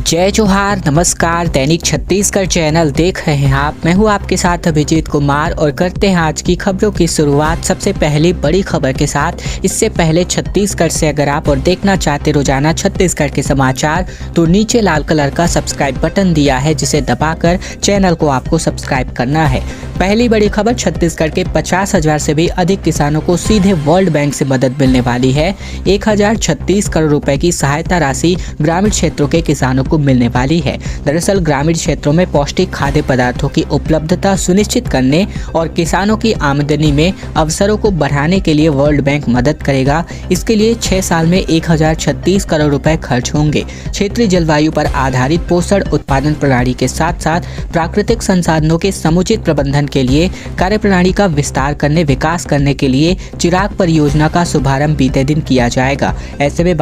जय जोहार, नमस्कार। दैनिक छत्तीसगढ़ चैनल देख रहे हैं आप। मैं हूं आपके साथ अभिजीत कुमार और करते हैं आज की खबरों की शुरुआत सबसे पहली बड़ी खबर के साथ। इससे पहले छत्तीसगढ़ से अगर आप और देखना चाहते रोजाना छत्तीसगढ़ के समाचार तो नीचे लाल कलर का सब्सक्राइब बटन दिया है, जिसे दबाकर चैनल को आपको सब्सक्राइब करना है। पहली बड़ी खबर, छत्तीसगढ़ के 50,000 से भी अधिक किसानों को सीधे वर्ल्ड बैंक से मदद मिलने वाली है। 1036 करोड़ रुपए की सहायता राशि ग्रामीण क्षेत्रों के किसानों को मिलने वाली है। दरअसल ग्रामीण क्षेत्रों में पौष्टिक खाद्य पदार्थों की उपलब्धता सुनिश्चित करने और किसानों की आमदनी में अवसरों को बढ़ाने के लिए वर्ल्ड बैंक मदद करेगा। इसके लिए 6 साल में 1036 करोड़ रुपए खर्च होंगे। क्षेत्रीय जलवायु पर आधारित पोषण उत्पादन प्रणाली के साथ साथ प्राकृतिक संसाधनों के समुचित प्रबंधन के लिए कार्यप्रणाली का विस्तार करने, विकास करने के लिए चिराग परियोजना का शुभारंभ बीते दिन किया जाएगा। ऐसे में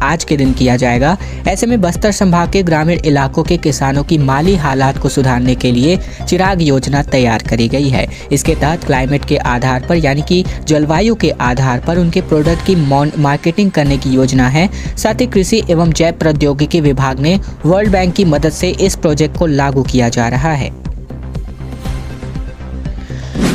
आज के दिन किया जाएगा। ऐसे में बस्तर संभाग के ग्रामीण इलाकों के किसानों की माली हालात को सुधारने के लिए चिराग योजना तैयार करी गई है। इसके तहत क्लाइमेट के आधार पर यानी कि जलवायु के आधार पर उनके प्रोडक्ट की मार्केटिंग करने की योजना है। साथ ही कृषि एवं जैव प्रौद्योगिकी विभाग ने वर्ल्ड बैंक की मदद से इस प्रोजेक्ट को लागू किया जा रहा है।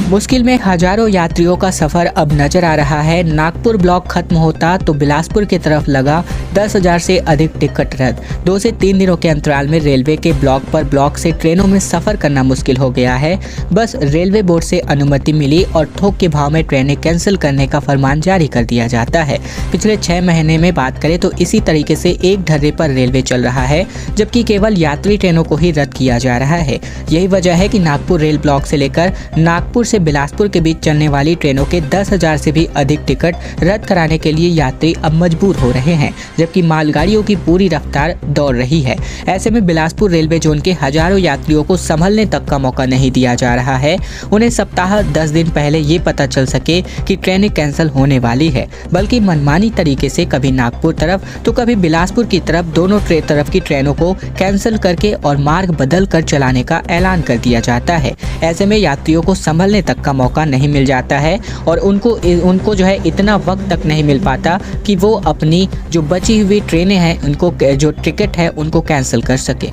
मुश्किल में हजारों यात्रियों का सफर अब नजर आ रहा है। नागपुर ब्लॉक खत्म होता तो बिलासपुर की तरफ लगा 10,000 से अधिक टिकट रद्द। 2 से 3 दिनों के अंतराल में रेलवे के ब्लॉक से ट्रेनों में सफर करना मुश्किल हो गया है। बस रेलवे बोर्ड से अनुमति मिली और थोक के भाव में ट्रेनें कैंसिल करने का फरमान जारी कर दिया जाता है। पिछले 6 महीने में बात करें तो इसी तरीके से एक ढर्रे पर रेलवे चल रहा है, जबकि केवल यात्री ट्रेनों को ही रद्द किया जा रहा है। यही वजह है कि नागपुर रेल ब्लॉक से लेकर नागपुर से बिलासपुर के बीच चलने वाली ट्रेनों के 10,000 से भी अधिक टिकट रद्द कराने के लिए यात्री अब मजबूर हो रहे हैं, जबकि मालगाड़ियों की पूरी रफ्तार दौड़ रही है। ऐसे में बिलासपुर रेलवे जोन के हजारों यात्रियों को संभलने तक का मौका नहीं दिया जा रहा है। उन्हें सप्ताह 10 दिन पहले ये पता चल सके कि ट्रेनें कैंसिल होने वाली है, बल्कि मनमानी तरीके से कभी नागपुर तरफ तो कभी बिलासपुर की तरफ दोनों तरफ की ट्रेनों को कैंसिल करके और मार्ग बदल कर चलाने का ऐलान कर दिया जाता है। ऐसे में यात्रियों को संभलने तक का मौका नहीं मिल जाता है और उनको जो है इतना वक्त तक नहीं मिल पाता कि वो अपनी जो बची हुई ट्रेनें हैं उनको जो टिकट है उनको कैंसिल कर सके।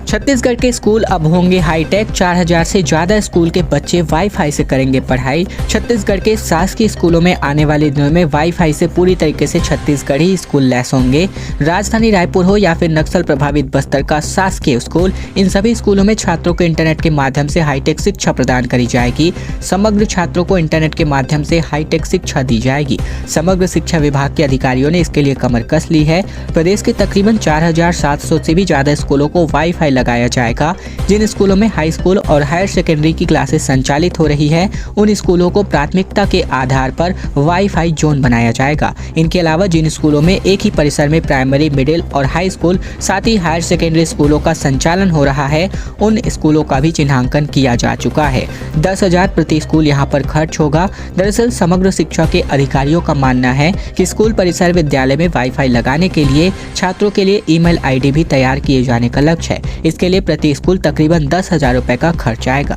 छत्तीसगढ़ के स्कूल अब होंगे हाईटेक। 4,000 से ज्यादा स्कूल के बच्चे वाईफाई से करेंगे पढ़ाई। छत्तीसगढ़ के शासकीय स्कूलों में आने वाले दिनों में वाईफाई से पूरी तरीके से छत्तीसगढ़ी स्कूल लैस होंगे। राजधानी रायपुर हो या फिर नक्सल प्रभावित बस्तर का शासकीय स्कूल, इन सभी स्कूलों में छात्रों को इंटरनेट के माध्यम से हाईटेक शिक्षा प्रदान करी जाएगी। समग्र छात्रों को इंटरनेट के माध्यम से हाईटेक शिक्षा दी जाएगी। समग्र शिक्षा विभाग के अधिकारियों ने इसके लिए कमर कस ली है। प्रदेश के तकरीबन 4,700 से भी ज्यादा स्कूलों को वाईफाई लगाया जाएगा। जिन स्कूलों में हाई स्कूल और हायर सेकेंडरी की क्लासेस संचालित हो रही है, उन स्कूलों को प्राथमिकता के आधार पर वाईफाई जोन बनाया जाएगा। इनके अलावा जिन स्कूलों में एक ही परिसर में प्राइमरी, मिडिल और हाई स्कूल साथ ही हायर सेकेंडरी स्कूलों का संचालन हो रहा है, उन स्कूलों का भी चिन्हांकन किया जा चुका है। 10,000 प्रति स्कूल यहाँ पर खर्च होगा। दरअसल समग्र शिक्षा के अधिकारियों का मानना है कि स्कूल परिसर विद्यालय में वाईफाई लगाने के लिए छात्रों के लिए ईमेल आईडी भी तैयार किए जाने का लक्ष्य है। इसके लिए प्रति स्कूल तकरीबन 10,000 रुपए का खर्च आएगा।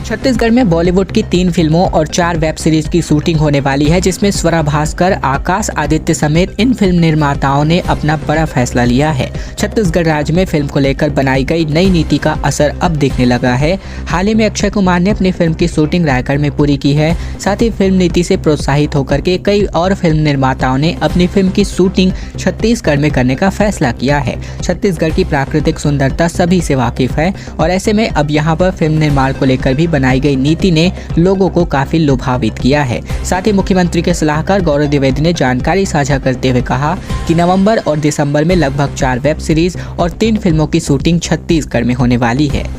छत्तीसगढ़ में बॉलीवुड की 3 फिल्मों और 4 वेब सीरीज की शूटिंग होने वाली है, जिसमें स्वरा भास्कर, आकाश आदित्य समेत इन फिल्म निर्माताओं ने अपना बड़ा फैसला लिया है। छत्तीसगढ़ राज्य में फिल्म को लेकर बनाई गई नई नीति का असर अब दिखने लगा है। हाल ही में अक्षय कुमार ने अपनी फिल्म की शूटिंग रायगढ़ में पूरी की है। साथ ही फिल्म नीति से प्रोत्साहित होकर के कई और फिल्म निर्माताओं ने अपनी फिल्म की शूटिंग छत्तीसगढ़ में करने का फैसला किया है। छत्तीसगढ़ की प्राकृतिक सुंदरता सभी से वाकिफ है और ऐसे में अब यहाँ पर फिल्म निर्माण को लेकर भी बनाई गई नीति ने लोगों को काफी लुभावित किया है। साथ ही मुख्यमंत्री के सलाहकार गौरव द्विवेदी ने जानकारी साझा करते हुए कहा कि नवंबर और दिसंबर में लगभग 4 वेब सीरीज और 3 फिल्मों की शूटिंग छत्तीसगढ़ में होने वाली है।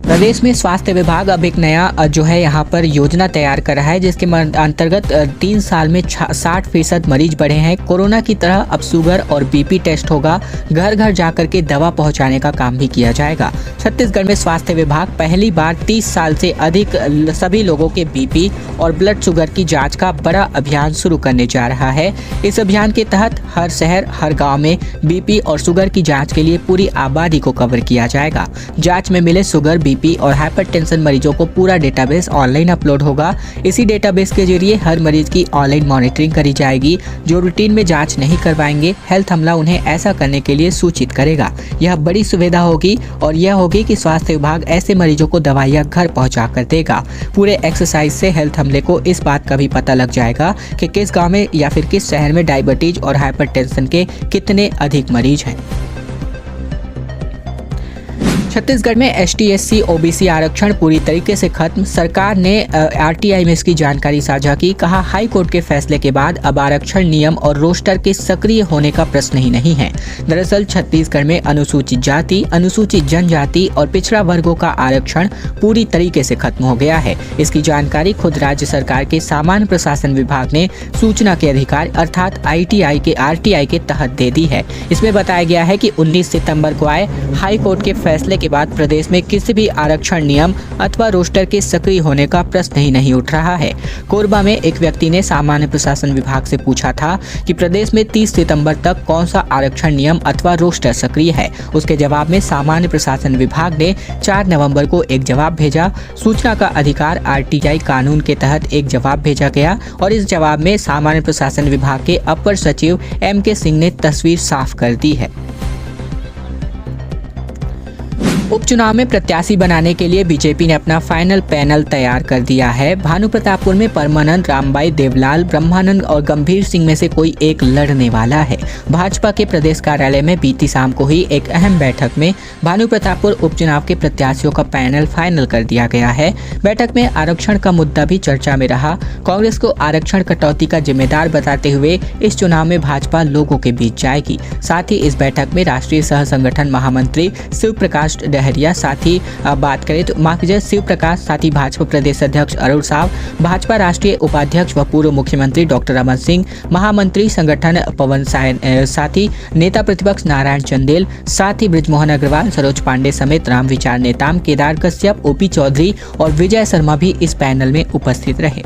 प्रदेश में स्वास्थ्य विभाग अब एक नया जो है यहाँ पर योजना तैयार कर रहा है, जिसके अंतर्गत 3 साल में 60% मरीज बढ़े हैं। कोरोना की तरह अब शुगर और बीपी टेस्ट होगा। घर घर जाकर के दवा पहुँचाने का काम भी किया जाएगा। छत्तीसगढ़ में स्वास्थ्य विभाग पहली बार 30 साल से अधिक सभी लोगों के बीपी और ब्लड शुगर की जाँच का बड़ा अभियान शुरू करने जा रहा है। इस अभियान के तहत हर शहर, हर गाँव में बीपी और शुगर की जाँच के लिए पूरी आबादी को कवर किया जाएगा। जाँच में मिले शुगर, बीपी बीपी और हाइपरटेंशन मरीजों को पूरा डेटाबेस ऑनलाइन अपलोड होगा। इसी डेटाबेस के जरिए हर मरीज की ऑनलाइन मॉनिटरिंग करी जाएगी। जो रूटीन में जांच नहीं करवाएंगे, हेल्थ अमला उन्हें ऐसा करने के लिए सूचित करेगा। यह बड़ी सुविधा होगी और यह होगी कि स्वास्थ्य विभाग ऐसे मरीजों को दवाइयाँ घर पहुँचा कर देगा। पूरे एक्सरसाइज से हेल्थ अमले को इस बात का भी पता लग जाएगा कि किस गाँव में या फिर किस शहर में डायबिटीज और हाइपरटेंशन के कितने अधिक मरीज हैं। छत्तीसगढ़ में एसटी/एससी ओबीसी आरक्षण पूरी तरीके से खत्म। सरकार ने आरटीआई में इसकी जानकारी साझा की। कहा, हाई कोर्ट के फैसले के बाद अब आरक्षण नियम और रोस्टर के सक्रिय होने का प्रश्न ही नहीं है। दरअसल छत्तीसगढ़ में अनुसूचित जाति, अनुसूचित जनजाति और पिछड़ा वर्गों का आरक्षण पूरी तरीके से खत्म हो गया है। इसकी जानकारी खुद राज्य सरकार के सामान्य प्रशासन विभाग ने सूचना के अधिकार अर्थात आरटीआई के तहत दे दी है। इसमें बताया गया है कि 19 सितंबर को आए हाई कोर्ट के फैसले के बाद प्रदेश में किसी भी आरक्षण नियम अथवा रोस्टर के सक्रिय होने का प्रश्न ही नहीं उठ रहा है। कोरबा में एक व्यक्ति ने सामान्य प्रशासन विभाग से पूछा था कि प्रदेश में 30 सितंबर तक कौन सा आरक्षण नियम अथवा रोस्टर सक्रिय है। उसके जवाब में सामान्य प्रशासन विभाग ने 4 नवंबर को एक जवाब भेजा। सूचना का अधिकार आरटीआई कानून के तहत एक जवाब भेजा गया और इस जवाब में सामान्य प्रशासन विभाग के अपर सचिव MK सिंह ने तस्वीर साफ कर दी है। उपचुनाव में प्रत्याशी बनाने के लिए बीजेपी ने अपना फाइनल पैनल तैयार कर दिया है। भानुप्रतापपुर में परमानंद, रामबाई, देवलाल, ब्रह्मानंद और गंभीर सिंह में से कोई एक लड़ने वाला है। भाजपा के प्रदेश कार्यालय में बीती शाम को ही एक अहम बैठक में भानुप्रतापपुर उपचुनाव के प्रत्याशियों का पैनल फाइनल कर दिया गया है। बैठक में आरक्षण का मुद्दा भी चर्चा में रहा। कांग्रेस को आरक्षण कटौती का जिम्मेदार बताते हुए इस चुनाव में भाजपा लोगों के बीच जाएगी। साथ ही इस बैठक में राष्ट्रीय सह संगठन महामंत्री शिव प्रकाश डहरिया, साथ ही बात करें तो माखजर शिव प्रकाश, साथ ही भाजपा प्रदेश अध्यक्ष अरुण साव, भाजपा राष्ट्रीय उपाध्यक्ष व पूर्व मुख्यमंत्री डॉक्टर रमन सिंह, महामंत्री संगठन पवन सायन, साथ ही नेता प्रतिपक्ष नारायण चंदेल, साथ ही बृजमोहन अग्रवाल, सरोज पांडे समेत राम विचार नेताम केदार कश्यप, ओपी चौधरी और विजय शर्मा भी इस पैनल में उपस्थित रहे।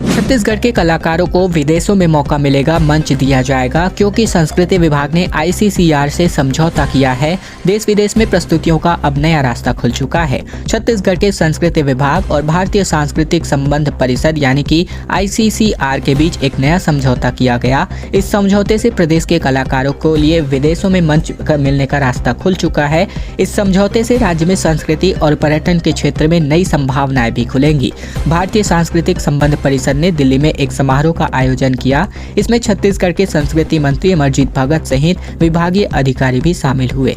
छत्तीसगढ़ के कलाकारों को विदेशों में मौका मिलेगा, मंच दिया जाएगा क्योंकि संस्कृति विभाग ने ICCR से समझौता किया है। देश विदेश में प्रस्तुतियों का अब नया रास्ता खुल चुका है। छत्तीसगढ़ के संस्कृति विभाग और भारतीय सांस्कृतिक संबंध परिषद यानी कि ICCR के बीच एक नया समझौता किया गया। इस समझौते से प्रदेश के कलाकारों को लिए विदेशों में मंच मिलने का रास्ता खुल चुका है। इस समझौते से राज्य में संस्कृति और पर्यटन के क्षेत्र में नई संभावनाएं भी खुलेंगी। भारतीय सांस्कृतिक संबंध परिषद ने दिल्ली में एक समारोह का आयोजन किया। इसमें छत्तीसगढ़ के संस्कृति मंत्री अमरजीत भगत सहित विभागीय अधिकारी भी शामिल हुए।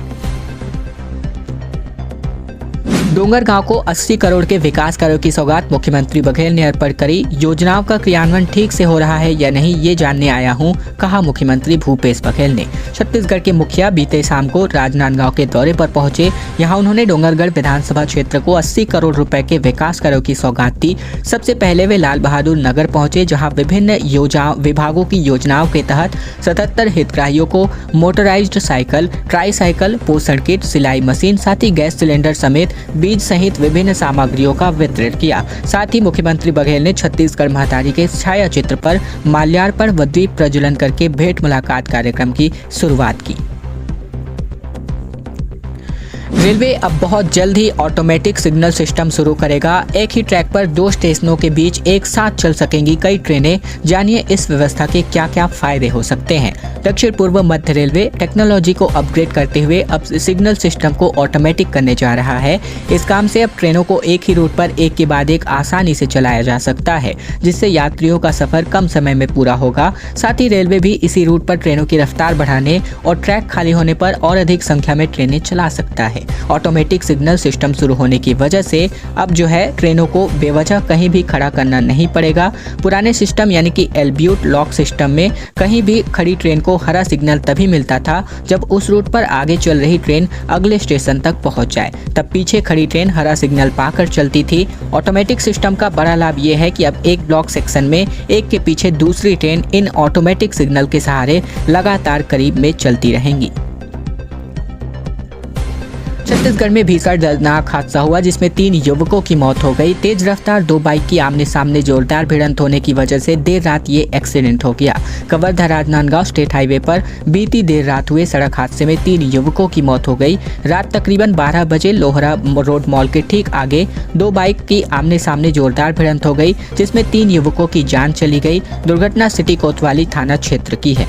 डोंगरगांव को 80 करोड़ के विकास कार्यों की सौगात मुख्यमंत्री बघेल ने अर्पण करी। योजनाओं का क्रियान्वयन ठीक से हो रहा है या नहीं, ये जानने आया हूं, कहा मुख्यमंत्री भूपेश बघेल ने। छत्तीसगढ़ के मुखिया बीते शाम को राजनांदगांव के दौरे पर पहुंचे। यहां उन्होंने डोंगरगढ़ विधानसभा क्षेत्र को 80 करोड़ रुपए के विकास कार्यों की सौगात दी। सबसे पहले वे लाल बहादुर नगर पहुंचे, जहाँ विभिन्न विभागों की योजनाओं के तहत 77 हितग्राहियों को मोटराइज्ड साइकिल, ट्राईसाइकिल, पोषण किट, सिलाई मशीन, साथ ही गैस सिलेंडर समेत बीज सहित विभिन्न सामग्रियों का वितरण किया। साथ ही मुख्यमंत्री बघेल ने छत्तीसगढ़ महतारी के छाया चित्र पर माल्यार्पण व दीप प्रज्वलन करके भेंट मुलाकात कार्यक्रम की शुरुआत की। रेलवे अब बहुत जल्द ही ऑटोमेटिक सिग्नल सिस्टम शुरू करेगा। एक ही ट्रैक पर 2 स्टेशनों के बीच एक साथ चल सकेंगी कई ट्रेनें। जानिए इस व्यवस्था के क्या क्या फायदे हो सकते हैं। दक्षिण पूर्व मध्य रेलवे टेक्नोलॉजी को अपग्रेड करते हुए अब सिग्नल सिस्टम को ऑटोमेटिक करने जा रहा है। इस काम से अब ट्रेनों को एक ही रूट पर एक के बाद एक आसानी से चलाया जा सकता है, जिससे यात्रियों का सफर कम समय में पूरा होगा। साथ ही रेलवे भी इसी रूट पर ट्रेनों की रफ्तार बढ़ाने और ट्रैक खाली होने पर और अधिक संख्या में ट्रेनें चला सकता है। ऑटोमेटिक सिग्नल सिस्टम शुरू होने की वजह से अब जो है ट्रेनों को बेवजह कहीं भी खड़ा करना नहीं पड़ेगा। पुराने सिस्टम यानी कि एल्ब्यूट लॉक सिस्टम में कहीं भी खड़ी ट्रेन को हरा सिग्नल तभी मिलता था जब उस रूट पर आगे चल रही ट्रेन अगले स्टेशन तक पहुंच जाए, तब पीछे खड़ी ट्रेन हरा सिग्नल पाकर चलती थी। ऑटोमेटिक सिस्टम का बड़ा लाभ यह है कि अब एक ब्लॉक सेक्शन में एक के पीछे दूसरी ट्रेन इन ऑटोमेटिक सिग्नल के सहारे लगातार करीब में चलती रहेंगी। छत्तीसगढ़ में भीषण दर्दनाक हादसा हुआ जिसमें 3 युवकों की मौत हो गई। तेज रफ्तार 2 बाइक की आमने सामने जोरदार भिड़ंत होने की वजह से देर रात ये एक्सीडेंट हो गया। कवर्धा राजनांदगांव स्टेट हाईवे पर बीती देर रात हुए सड़क हादसे में 3 युवकों की मौत हो गई। रात तकरीबन 12 बजे लोहरा रोड मॉल के ठीक आगे 2 बाइक की आमने सामने जोरदार भिड़ंत हो गई जिसमें 3 युवकों की जान चली गई। दुर्घटना सिटी कोतवाली थाना क्षेत्र की है।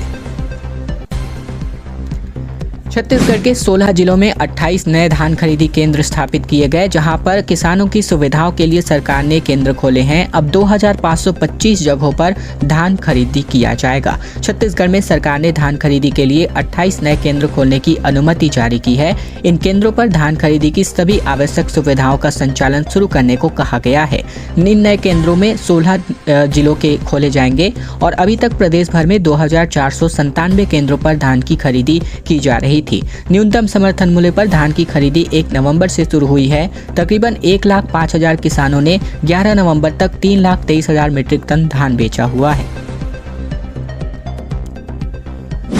छत्तीसगढ़ के 16 जिलों में 28 नए धान खरीदी केंद्र स्थापित किए गए, जहां पर किसानों की सुविधाओं के लिए सरकार ने केंद्र खोले हैं। अब 2525 जगहों पर धान खरीदी किया जाएगा। छत्तीसगढ़ में सरकार ने धान खरीदी के लिए 28 नए केंद्र खोलने की अनुमति जारी की है। इन केंद्रों पर धान खरीदी की सभी आवश्यक सुविधाओं का संचालन शुरू करने को कहा गया है। इन नए केंद्रों में 16 जिलों के खोले जाएंगे और अभी तक प्रदेश भर में 2497 केंद्रों पर धान की खरीदी की जा रही थी। न्यूनतम समर्थन मूल्य पर धान की खरीदी 1 नवंबर से शुरू हुई है। तकरीबन 1,05,000 किसानों ने 11 नवंबर तक 3,23,000 मीट्रिक टन धान बेचा हुआ है।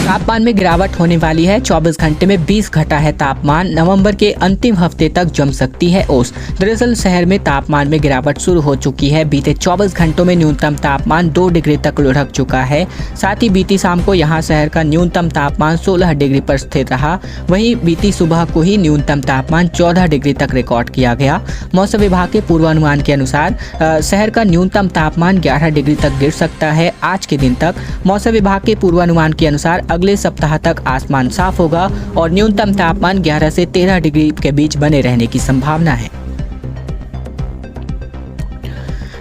तापमान में गिरावट होने वाली है। 24 घंटे में 20 घटा है तापमान। नवंबर के अंतिम हफ्ते तक जम सकती है ओस। दरअसल शहर में तापमान में गिरावट शुरू हो चुकी है। बीते 24 घंटों में न्यूनतम तापमान 2 डिग्री तक लुढ़क चुका है। साथ ही बीती शाम को यहां शहर का न्यूनतम तापमान 16 डिग्री पर स्थिर रहा। वहीं बीती सुबह को ही न्यूनतम तापमान 14 डिग्री तक रिकॉर्ड किया गया। मौसम विभाग के पूर्वानुमान के अनुसार शहर का न्यूनतम तापमान 11 डिग्री तक गिर सकता है आज के दिन तक। मौसम विभाग के पूर्वानुमान के अनुसार अगले सप्ताह तक आसमान साफ होगा और न्यूनतम तापमान 11 से 13 डिग्री के बीच बने रहने की संभावना है।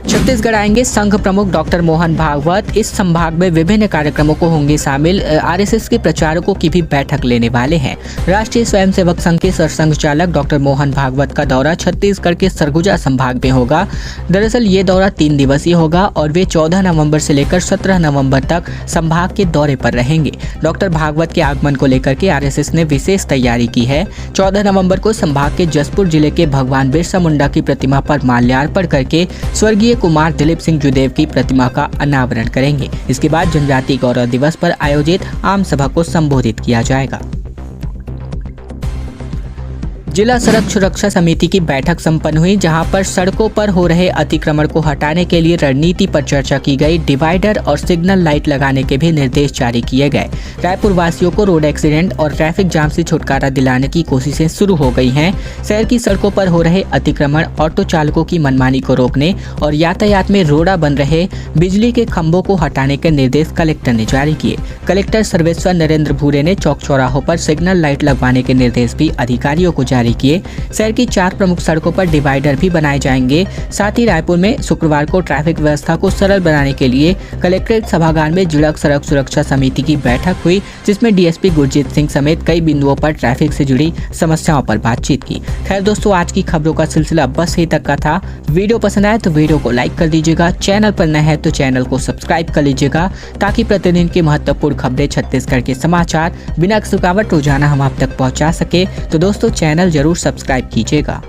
छत्तीसगढ़ आएंगे संघ प्रमुख डॉक्टर मोहन भागवत। इस संभाग में विभिन्न कार्यक्रमों को होंगे शामिल। आरएसएस के प्रचारकों की भी बैठक लेने वाले हैं। राष्ट्रीय स्वयंसेवक संघ के सरसंघ चालक डॉक्टर मोहन भागवत का दौरा छत्तीसगढ़ के सरगुजा संभाग में होगा। दरअसल ये दौरा 3 दिवसीय होगा और वे 14 नवंबर से लेकर 17 नवंबर तक संभाग के दौरे पर रहेंगे। डॉक्टर भागवत के आगमन को लेकर के आरएसएस ने विशेष तैयारी की है। 14 नवंबर को संभाग के जसपुर जिले के भगवान बिरसा मुंडा की प्रतिमा पर माल्यार्पण करके स्वर्गीय कुमार दिलीप सिंह जुदेव की प्रतिमा का अनावरण करेंगे। इसके बाद जनजातीय गौरव दिवस पर आयोजित आम सभा को संबोधित किया जाएगा। जिला सड़क सुरक्षा समिति की बैठक संपन्न हुई, जहां पर सड़कों पर हो रहे अतिक्रमण को हटाने के लिए रणनीति पर चर्चा की गई। डिवाइडर और सिग्नल लाइट लगाने के भी निर्देश जारी किए गए। रायपुर वासियों को रोड एक्सीडेंट और ट्रैफिक जाम से छुटकारा दिलाने की कोशिशें शुरू हो गई हैं। शहर की सड़कों पर हो रहे अतिक्रमण, ऑटो चालकों की मनमानी को रोकने और यातायात में रोड़ा बन रहे बिजली के खंभों को हटाने के निर्देश कलेक्टर ने जारी किए। कलेक्टर सर्वेश्वर नरेंद्र भूरे ने चौक चौराहों पर सिग्नल लाइट लगवाने के निर्देश भी अधिकारियों को जारी किए। शहर की 4 प्रमुख सड़कों पर डिवाइडर भी बनाए जाएंगे। साथ ही रायपुर में शुक्रवार को ट्रैफिक व्यवस्था को सरल बनाने के लिए कलेक्ट्रेट सभागार में जिला सड़क सुरक्षा समिति की बैठक हुई, जिसमें डीएसपी गुरजीत सिंह समेत कई बिंदुओं पर ट्रैफिक से जुड़ी समस्याओं पर बातचीत की। खैर दोस्तों, आज की खबरों का सिलसिला बस यहीं तक का था। वीडियो पसंद आए तो वीडियो को लाइक कर दीजिएगा। चैनल पर नए हैं तो चैनल को सब्सक्राइब कर लीजिएगा, ताकि प्रतिदिन की महत्वपूर्ण खबरें, छत्तीसगढ़ के समाचार बिना रुकावट रोजाना हम आप तक पहुंचा सके। तो दोस्तों, चैनल जरूर सब्सक्राइब कीजिएगा।